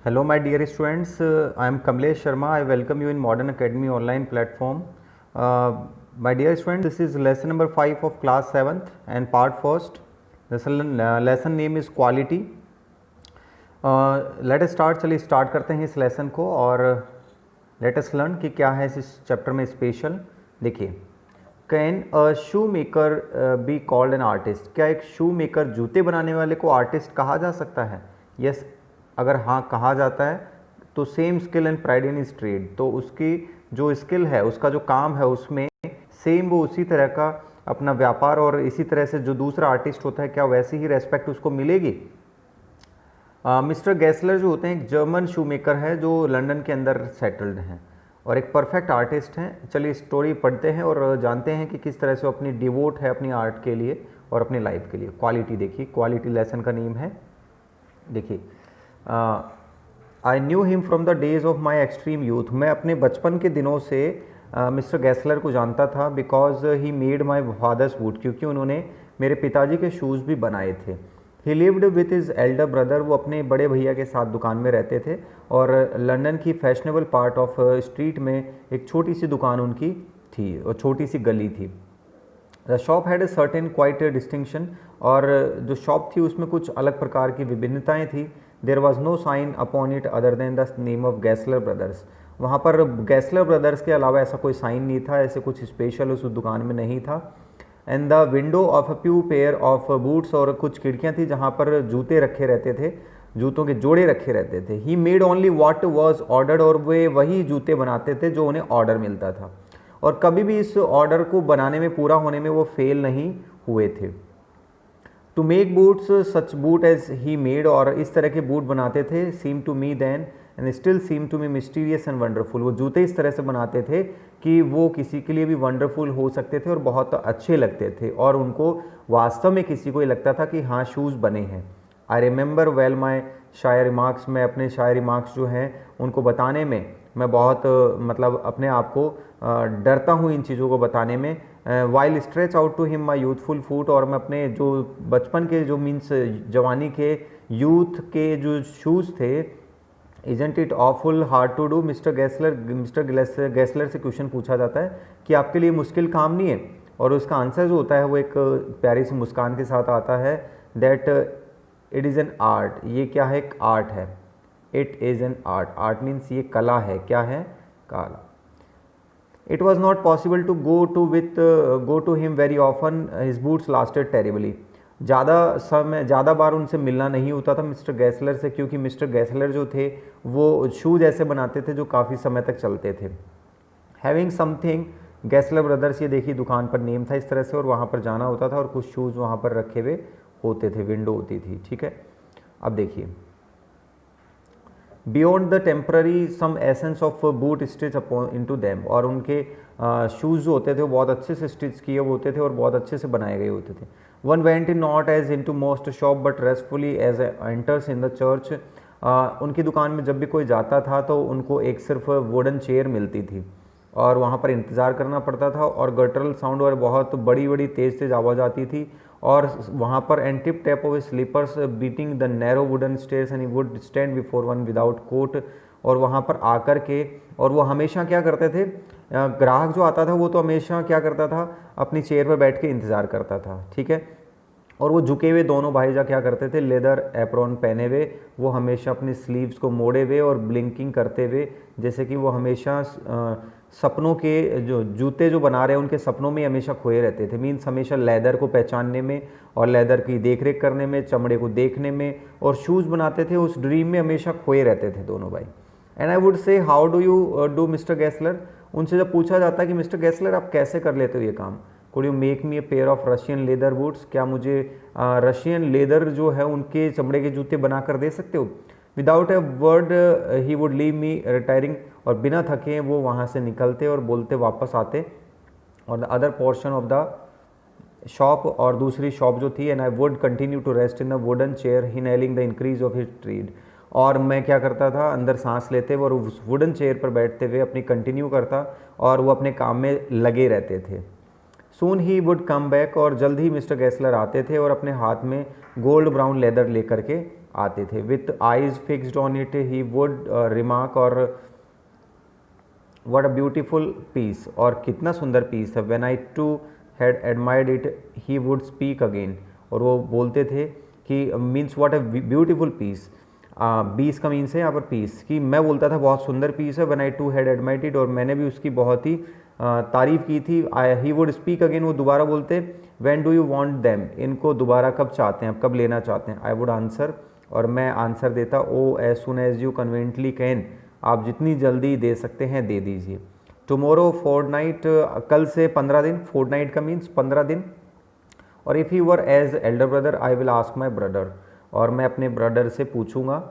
Hello, my dear students. I am Kamlesh Sharma. I welcome you in Modern Academy online platform. My dear students, this is lesson number 5 of class 7th and part first. The lesson name is quality. Let us start. चलिए start करते हैं इस lesson को और let us learn कि क्या है इस चैप्टर में स्पेशल. देखिए, can a shoe maker be called an artist. क्या एक शू मेकर जूते बनाने वाले को आर्टिस्ट कहा जा सकता है? यस, अगर हाँ कहा जाता है तो same skill and pride in his trade, तो उसकी जो स्किल है, उसका जो काम है, उसमें सेम वो उसी तरह का अपना व्यापार और इसी तरह से जो दूसरा आर्टिस्ट होता है, क्या वैसी ही रेस्पेक्ट उसको मिलेगी? मिस्टर गैसलर जो होते हैं एक जर्मन शू मेकर है जो लंदन के अंदर सेटल्ड हैं और एक परफेक्ट आर्टिस्ट हैं. चलिए स्टोरी पढ़ते हैं और जानते हैं कि किस तरह से वो अपनी डिवोट है अपनी आर्ट के लिए और अपनी लाइफ के लिए. क्वालिटी देखिए, क्वालिटी लेसन का नेम है. देखिए, I knew him from the days of my extreme youth. मैं अपने बचपन के दिनों से मिस्टर गैसलर को जानता था. Because he made my father's boot, क्योंकि उन्होंने मेरे पिताजी के शूज़ भी बनाए थे. ही lived with his Elder brother. वो अपने बड़े भैया के साथ दुकान में रहते थे और लंदन की फैशनेबल पार्ट ऑफ स्ट्रीट में एक छोटी सी दुकान उनकी थी और छोटी सी गली थी. The shop had a certain quite distinction. और जो शॉप थी उसमें कुछ अलग प्रकार की विभिन्नताएँ थी. There was no sign upon it other than the name of Gessler brothers. वहाँ पर गैसलर ब्रदर्स के अलावा ऐसा कोई साइन नहीं था, ऐसे कुछ स्पेशल उस दुकान में नहीं था. And the window of a few pair of boots, और कुछ खिड़कियाँ थी जहाँ पर जूते रखे रहते थे, जूतों के जोड़े रखे रहते थे. He made only what was ordered, और वे वही जूते बनाते थे जो उन्हें ऑर्डर मिलता था और कभी भी इस ऑर्डर को बनाने में, पूरा होने में वो फेल नहीं हुए थे. To make boots such boot as he made, और इस तरह के बूट बनाते थे. Seem to me then and still seem to me mysterious and wonderful. वो जूते इस तरह से बनाते थे कि वो किसी के लिए भी वंडरफुल हो सकते थे और बहुत अच्छे लगते थे और उनको वास्तव में किसी को ये लगता था कि हाँ शूज़ बने हैं. आई रिमेंबर वेल माई शायर रिमार्क्स. मैं अपने शायर रिमार्क्स जो हैं उनको बताने में मैं बहुत मतलब अपने आप को डरता हूँ इन चीज़ों को बताने में. While stretch out to him my youthful foot, और मैं अपने जो बचपन के जो मीन्स जवानी के यूथ के जो शूज़ थे. Isn't it awful hard to do. Mister Gessler से क्वेश्चन पूछा जाता है कि आपके लिए मुश्किल काम नहीं है, और उसका आंसर जो होता है वो एक प्यारी सी मुस्कान के साथ आता है. That it is an art. ये क्या है? एक आर्ट है. It is an art. Art means ये कला है. क्या है? कला. It was not possible to go to him very often. His boots lasted terribly. ज़्यादा बार उनसे मिलना नहीं होता था मिस्टर गैसलर से, क्योंकि मिस्टर गैसलर जो थे वो शूज़ ऐसे बनाते थे जो काफ़ी समय तक चलते थे. हैविंग समथिंग गैसलर ब्रदर्स, ये देखिए दुकान पर नेम था इस तरह से, और वहाँ पर जाना होता था और कुछ शूज़ वहाँ पर रखे हुए होते थे, विंडो होती थी. ठीक है, अब देखिए, beyond the temporary some essence of boot stitch upon into them. और उनके शूज़ जो होते थे वो बहुत अच्छे से स्टिच किए होते थे और बहुत अच्छे से बनाए गए होते थे. One went in not as in to most shop but restfully as enters in the church. उनकी दुकान में जब भी कोई जाता था तो उनको एक सिर्फ वुडन चेयर मिलती थी और वहाँ पर इंतज़ार करना पड़ता था, और गटरल साउंड और बहुत बड़ी बड़ी तेज़ आवाज़ आती थी, और वहाँ पर and tip tap of slippers beating the narrow wooden stairs and he would stand before one without coat. और वहाँ पर आकर के, और वो हमेशा क्या करते थे, ग्राहक जो आता था वो तो हमेशा क्या करता था, अपनी चेयर पर बैठ के इंतज़ार करता था. ठीक है, और वो झुके हुए दोनों भाईजा क्या करते थे, लेदर एप्रॉन पहने हुए, वो हमेशा अपनी स्लीव्स को मोड़े हुए और ब्लिंकिंग करते हुए, जैसे कि वो हमेशा सपनों के जो जूते जो बना रहे हैं उनके सपनों में हमेशा खोए रहते थे. मीन्स हमेशा लेदर को पहचानने में और लेदर की देखरेख करने में, चमड़े को देखने में, और शूज़ बनाते थे, उस ड्रीम में हमेशा खोए रहते थे दोनों भाई. And I would say how do you do mister Gessler. उनसे जब पूछा जाता है कि मिस्टर गैसलर आप कैसे कर लेते हो ये काम, could you make me a pair of Russian leather boots. क्या मुझे रशियन लेदर जो है उनके चमड़े के जूते बना कर दे सकते हो. Without a word he would leave me retiring. और बिना थके वो वहाँ से निकलते और बोलते वापस आते. और the other portion of the shop, और दूसरी शॉप जो थी, and I would continue to rest in the wooden chair inhaling the increase of his trade. और मैं क्या करता था, अंदर सांस लेते हुए और उस वुडन चेयर पर बैठते हुए अपनी कंटिन्यू करता और वो अपने काम में लगे रहते थे. सून ही वुड कम बैक. और जल्द ही मिस्टर गैसलर आते थे और अपने हाथ में गोल्ड ब्राउन लेदर लेकर के आते थे। With eyes fixed on it he would remark और व्हाट अ ब्यूटीफुल पीस, और कितना सुंदर पीस है। When I too had admired it he would speak again, और वो बोलते थे कि means what a beautiful piece, बीस का मीन्स है यहाँ पर पीस, कि मैं बोलता था बहुत सुंदर पीस है। When I too had admired it, और मैंने भी उसकी बहुत ही तारीफ़ की थी। ही वुड स्पीक अगेन, वो दोबारा बोलते when do you want them, इनको दोबारा कब चाहते हैं, कब लेना चाहते हैं। आई वुड आंसर, और मैं आंसर देता, oh as soon as you conveniently can, आप जितनी जल्दी दे सकते हैं दे दीजिए। टुमारो फोर्टनाइट, कल से 15 दिन, फोर्टनाइट का मीन्स 15 दिन। और if you were as elder brother I will ask my brother, और मैं अपने ब्रदर से पूछूंगा,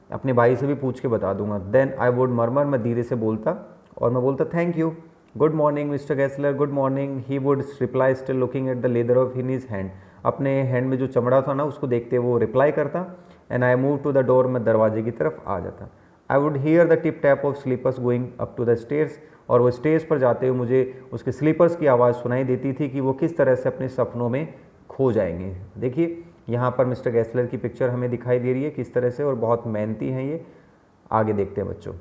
अपने भाई से भी पूछ के बता दूंगा। देन आई वुड मर्मर, मैं धीरे से बोलता, और मैं बोलता thank you, good morning mister Gessler, good morning. He would reply still looking at the leather of in his hand, अपने हैंड में जो चमड़ा था ना उसको देखते वो रिप्लाई करता। And I move to the door, मैं दरवाजे की तरफ आ जाता। I would hear the tip tap of slippers going up to the stairs, और वो स्टेज पर जाते हुए मुझे उसके स्लीपर्स की आवाज़ सुनाई देती थी कि वो किस तरह से अपने सपनों में खो जाएंगे। देखिए यहाँ पर मिस्टर गेस्लर की पिक्चर हमें दिखाई दे रही है किस तरह से, और बहुत मेहनती हैं ये। आगे देखते हैं बच्चों।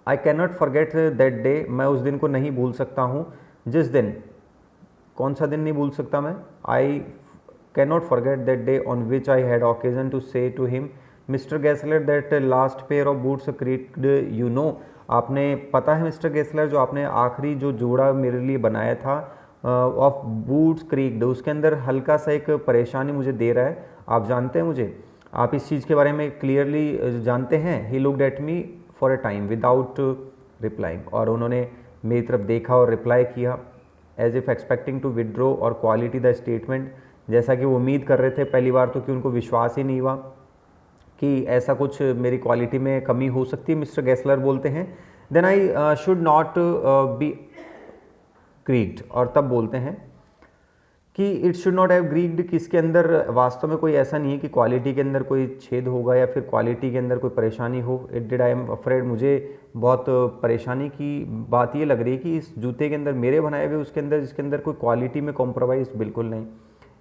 आई can not forget that day, मैं उस दिन को नहीं भूल सकता हूँ। जिस दिन, कौन सा दिन नहीं भूल सकता मैं? I can not forget that day on which I had occasion to say to him mister Gessler that last pair of boots creaked, you know, आपने पता है मिस्टर गेस्लर, जो आपने आखिरी जो जोड़ा मेरे लिए बनाया था ऑफ बूट्स क्रीक्ड, उसके अंदर हल्का सा एक परेशानी मुझे दे रहा है, आप जानते हैं मुझे, आप इस चीज़ के बारे में क्लियरली जानते हैं। He looked at me for a time without replying, और उन्होंने मेरी तरफ देखा और रिप्लाई किया as if expecting to withdraw or qualify the statement, जैसा कि वो उम्मीद कर रहे थे पहली बार तो, कि उनको विश्वास ही नहीं हुआ कि ऐसा कुछ मेरी क्वालिटी में कमी हो सकती है। मिस्टर गेस्लर बोलते हैं then I should not be creaked, और तब बोलते हैं कि it should not have creaked, कि इसके अंदर वास्तव में कोई ऐसा नहीं है कि क्वालिटी के अंदर कोई छेद होगा या फिर क्वालिटी के अंदर कोई परेशानी हो। It did, I am afraid, मुझे बहुत परेशानी की बात ये लग रही है कि इस जूते के अंदर मेरे बनाए हुए उसके अंदर, जिसके अंदर कोई क्वालिटी में कॉम्प्रोमाइज़ बिल्कुल नहीं।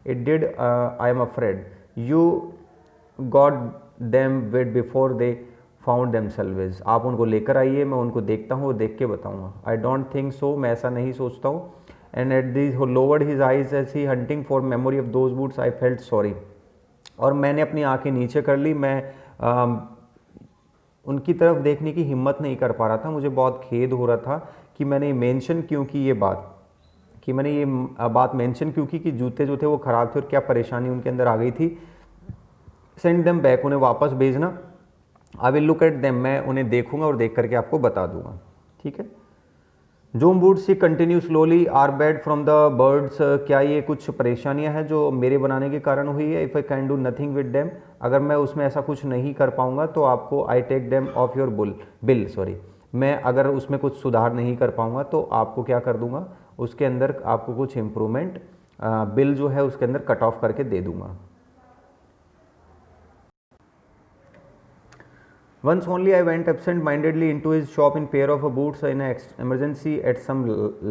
It did, I am afraid you got them with before they found them salvage, आप उनको लेकर आइए, मैं उनको देखता हूँ और देख के बताऊँगा। आई डोंट थिंक सो, मैं ऐसा नहीं सोचता हूँ। And at this lowered his eyes as he hunting for memory of those boots I felt sorry, और मैंने अपनी आंखें नीचे कर ली, मैं उनकी तरफ देखने की हिम्मत नहीं कर पा रहा था, मुझे बहुत खेद हो रहा था कि मैंने मेंशन क्यों की ये बात, कि मैंने ये बात मेंशन क्यों की कि जूते जो थे वो ख़राब थे और क्या परेशानी उनके अंदर आ गई थी। सेंड देम बैक, उन्हें वापस भेजना। I will look at them, मैं उन्हें देखूंगा और देख करके आपको बता दूंगा, ठीक है। Some boots he continue slowly are bad from the birds, क्या ये कुछ परेशानियां हैं जो मेरे बनाने के कारण हुई है। If I can do nothing with them, अगर मैं उसमें ऐसा कुछ नहीं कर पाऊंगा तो आपको I take them off your bill, sorry, मैं अगर उसमें कुछ सुधार नहीं कर पाऊंगा तो आपको क्या कर दूंगा, उसके अंदर आपको कुछ इम्प्रूवमेंट बिल जो है उसके अंदर कट ऑफ करके दे दूंगा। Once only I went absent-mindedly into his shop in pair of boots in an emergency at some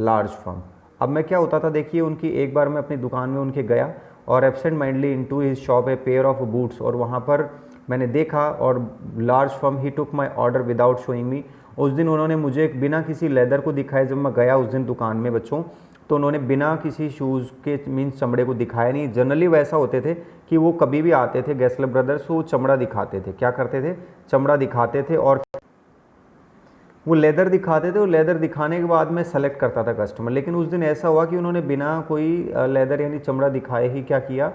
large firm. अब मैं क्या होता था देखिए, उनकी एक बार मैं अपनी दुकान में उनके गया और absent माइंडली into his shop a pair of boots, और वहाँ पर मैंने देखा और large firm he took my order without showing me, उस दिन उन्होंने मुझे बिना किसी लेदर को दिखाए, जब मैं गया उस दिन दुकान में बच्चों, तो उन्होंने बिना किसी शूज़ के मीन्स चमड़े को दिखाया नहीं। जनरली वैसा होते थे कि वो कभी भी आते थे गेस्लर ब्रदर्स, वो चमड़ा दिखाते थे, क्या करते थे, चमड़ा दिखाते थे और वो लेदर दिखाते थे, और लेदर दिखाने के बाद मैं सेलेक्ट करता था कस्टमर। लेकिन उस दिन ऐसा हुआ कि उन्होंने बिना कोई लेदर यानी चमड़ा दिखाए ही क्या किया,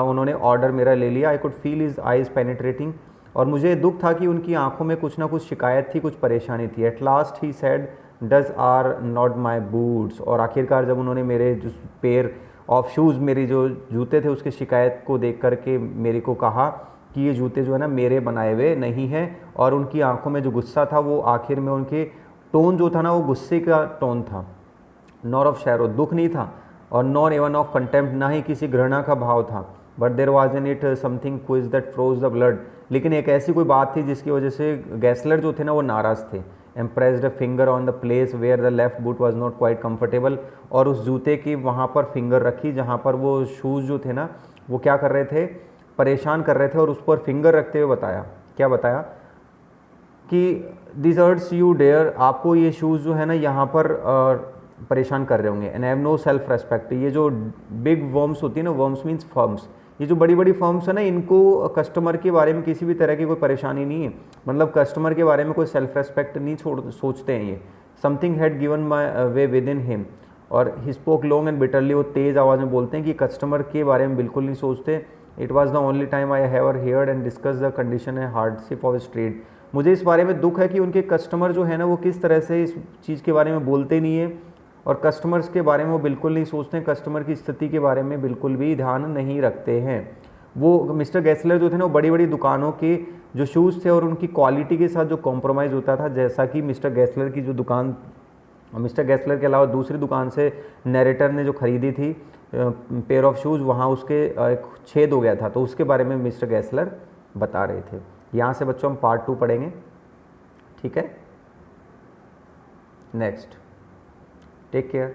उन्होंने ऑर्डर मेरा ले लिया। I could feel his eyes penetrating, और मुझे दुख था कि उनकी आंखों में कुछ ना कुछ शिकायत थी, कुछ परेशानी थी। At last he said those are not my boots, और आखिरकार जब उन्होंने मेरे जो पेयर ऑफ शूज़, मेरी जो जूते थे उसकी शिकायत को देख करके मेरे को कहा कि ये जूते जो है ना मेरे बनाए हुए नहीं हैं, और उनकी आंखों में जो गुस्सा था वो आखिर में उनके टोन जो था ना वो गुस्से का टोन था, नॉर ऑफ शैरो, दुख नहीं था, और नॉर इवन ऑफ कंटेम्प्ट, ना ही किसी घृणा का भाव था। But there was in it something quiet that froze the blood, लेकिन एक ऐसी कोई बात थी जिसकी वजह से गेस्लर जो थे ना वो नाराज़ थे। Impressed a finger on the place where the left boot was not quite comfortable, और उस जूते की वहाँ पर फिंगर रखी जहाँ पर वो शूज़ जो थे ना वो क्या कर रहे थे, परेशान कर रहे थे और उस पर फिंगर रखते हुए बताया, क्या बताया कि दिस हर्ट्स यू डेयर, आपको ये शूज़ जो है ना यहाँ पर परेशान कर रहे होंगे, and have no self respect. ये जो बिग वर्म्स होती है ना, वर्म्स मीन्स फर्म्स, ये जो बड़ी बड़ी फर्म्स है ना, इनको कस्टमर के बारे में किसी भी तरह की कोई परेशानी नहीं है, मतलब कस्टमर के बारे में कोई सेल्फ रेस्पेक्ट नहीं सोचते हैं ये। Something had given my way within him, और he spoke long and bitterly, वो तेज़ आवाज़ में बोलते हैं कि कस्टमर के बारे में बिल्कुल नहीं सोचते। It was the only time I have heard and discuss the condition and hardship of trade. मुझे इस बारे में दुख है कि उनके कस्टमर जो है ना, वो किस तरह से इस चीज़ के बारे में बोलते नहीं है, और कस्टमर्स के बारे में वो बिल्कुल नहीं सोचते हैं, कस्टमर की स्थिति के बारे में बिल्कुल भी ध्यान नहीं रखते हैं। वो मिस्टर गैसलर जो थे ना, वो बड़ी बड़ी दुकानों के जो शूज़ थे और उनकी क्वालिटी के साथ जो कॉम्प्रोमाइज़ होता था, जैसा कि मिस्टर गैसलर की जो दुकान, मिस्टर गैसलर के अलावा दूसरी दुकान से नैरेटर ने जो खरीदी थी पेयर ऑफ शूज़, वहाँ उसके एक छेद हो गया था, तो उसके बारे में मिस्टर गैसलर बता रहे थे। यहाँ से बच्चों हम पार्ट 2 पढ़ेंगे, ठीक है। Next, take care.